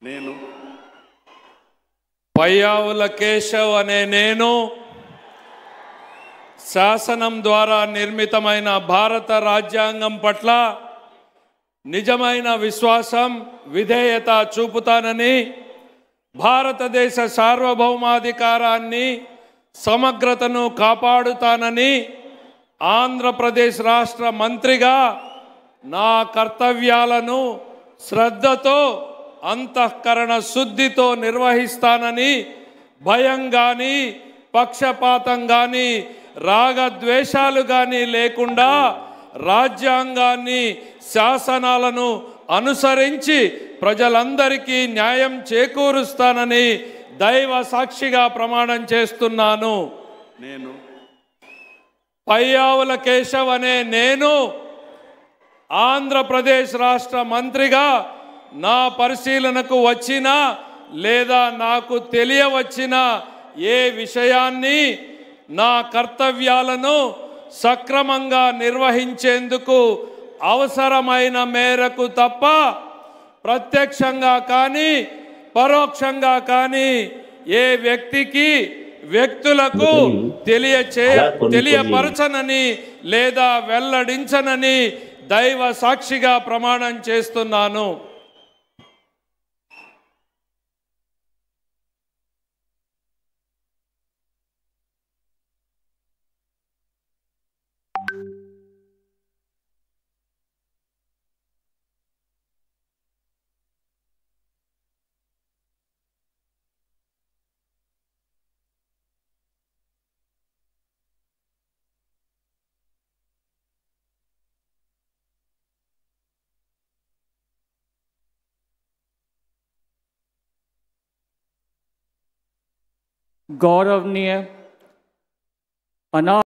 నేను పయ్యావుల కేశవ్ అనే నేను శాసనం ద్వారా నిర్మితమైన భారత రాజ్యాంగం పట్ల నిజమైన విశ్వాసం విధేయత చూపుతానని భారతదేశ సార్వభౌమాధికారాన్ని సమగ్రతను కాపాడుతానని ఆంధ్రప్రదేశ్ రాష్ట్ర మంత్రిగా నా కర్తవ్యాలను శ్రద్ధతో అంతఃకరణ శుద్ధితో నిర్వహిస్తానని భయం గాని పక్షపాతం గాని రాగద్వేషాలు గాని లేకుండా రాజ్యాంగాన్ని శాసనాలను అనుసరించి ప్రజలందరికీ న్యాయం చేకూరుస్తానని దైవ సాక్షిగా ప్రమాణం చేస్తున్నాను. నేను పయ్యావుల కేశవ్ అనే నేను ఆంధ్రప్రదేశ్ రాష్ట్ర మంత్రిగా నా పరిశీలనకు వచ్చిన లేదా నాకు తెలియవచ్చిన ఏ విషయాన్ని నా కర్తవ్యాలను సక్రమంగా నిర్వహించేందుకు అవసరమైన మేరకు తప్ప ప్రత్యక్షంగా కానీ పరోక్షంగా కానీ ఏ వ్యక్తులకు తెలియపరచనని లేదా వెల్లడించనని దైవ సాక్షిగా ప్రమాణం చేస్తున్నాను. गौरवनीय अनाथ